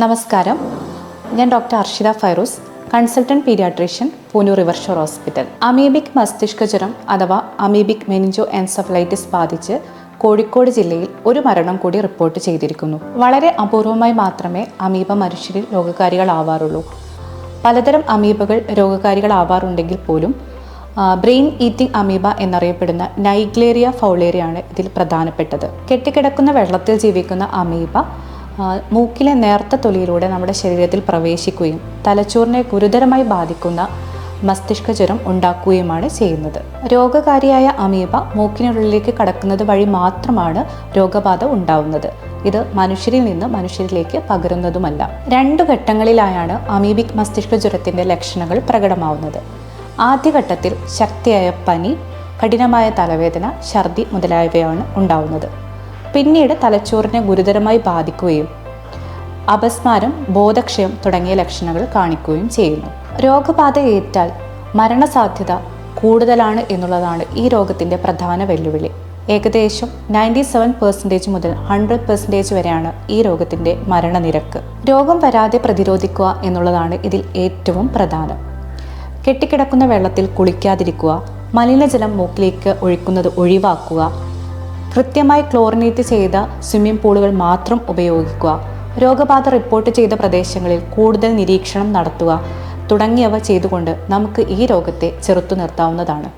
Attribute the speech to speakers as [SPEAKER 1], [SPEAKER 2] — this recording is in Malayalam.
[SPEAKER 1] നമസ്കാരം, ഞാൻ doctor Arshitha Fairooz, consultant paediatrician, Poonoor river shore hospital. Amoebic മസ്തിഷ്ക ജ്വരം അഥവാ അമീബിക് മെനിഞ്ചോ എൻസെഫലൈറ്റിസ് ബാധിച്ച് കോഴിക്കോട് ജില്ലയിൽ ഒരു മരണം കൂടി റിപ്പോർട്ട് ചെയ്തിരിക്കുന്നു. വളരെ അപൂർവമായി മാത്രമേ അമീബ മനുഷ്യരിൽ രോഗകാരികളാവാറുള്ളൂ. പലതരം അമീബകൾ രോഗകാരികളാവാറുണ്ടെങ്കിൽ പോലും ബ്രെയിൻ ഈറ്റിംഗ് അമീബ എന്നറിയപ്പെടുന്ന നൈഗ്ലേറിയ ഫൗളേറിയാണ് ഇതിൽ പ്രധാനപ്പെട്ടത്. കെട്ടിക്കിടക്കുന്ന വെള്ളത്തിൽ ജീവിക്കുന്ന അമീബ മൂക്കിലെ നേർത്ത തൊലിയിലൂടെ നമ്മുടെ ശരീരത്തിൽ പ്രവേശിക്കുകയും തലച്ചോറിനെ ഗുരുതരമായി ബാധിക്കുന്ന മസ്തിഷ്ക ജ്വരം ഉണ്ടാക്കുകയുമാണ് ചെയ്യുന്നത്. രോഗകാരിയായ അമീബ മൂക്കിനുള്ളിലേക്ക് കടക്കുന്നത് വഴി മാത്രമാണ് രോഗബാധ ഉണ്ടാവുന്നത്. ഇത് മനുഷ്യരിൽ നിന്ന് മനുഷ്യരിലേക്ക് പകരുന്നതുമല്ല. 2 ഘട്ടങ്ങളിലായാണ് അമീബിക് മസ്തിഷ്ക ജ്വരത്തിൻ്റെ ലക്ഷണങ്ങൾ പ്രകടമാവുന്നത്. ആദ്യഘട്ടത്തിൽ ശക്തിയായ പനി, കഠിനമായ തലവേദന, ഛർദി മുതലായവയാണ് ഉണ്ടാവുന്നത്. പിന്നീട് തലച്ചോറിനെ ഗുരുതരമായി ബാധിക്കുകയും അപസ്മാരം, ബോധക്ഷയം തുടങ്ങിയ ലക്ഷണങ്ങൾ കാണിക്കുകയും ചെയ്യുന്നു. രോഗബാധ ഏറ്റാൽ മരണസാധ്യത കൂടുതലാണ് എന്നുള്ളതാണ് ഈ രോഗത്തിൻ്റെ പ്രധാന വെല്ലുവിളി. ഏകദേശം 97% മുതൽ 100% വരെയാണ് ഈ രോഗത്തിൻ്റെ മരണനിരക്ക്. രോഗം വരാതെ പ്രതിരോധിക്കുക എന്നുള്ളതാണ് ഇതിൽ ഏറ്റവും പ്രധാനം. കെട്ടിക്കിടക്കുന്ന വെള്ളത്തിൽ കുളിക്കാതിരിക്കുക, മലിനജലം മൂക്കിലേക്ക് ഒഴിക്കുന്നത് ഒഴിവാക്കുക, കൃത്യമായി ക്ലോറിനേറ്റ് ചെയ്ത സ്വിമ്മിംഗ് പൂളുകൾ മാത്രം ഉപയോഗിക്കുക, രോഗബാധ റിപ്പോർട്ട് ചെയ്ത പ്രദേശങ്ങളിൽ കൂടുതൽ നിരീക്ഷണം നടത്തുക തുടങ്ങിയവ ചെയ്തുകൊണ്ട് നമുക്ക് ഈ രോഗത്തെ ചെറുത്തു നിർത്താവുന്നതാണ്.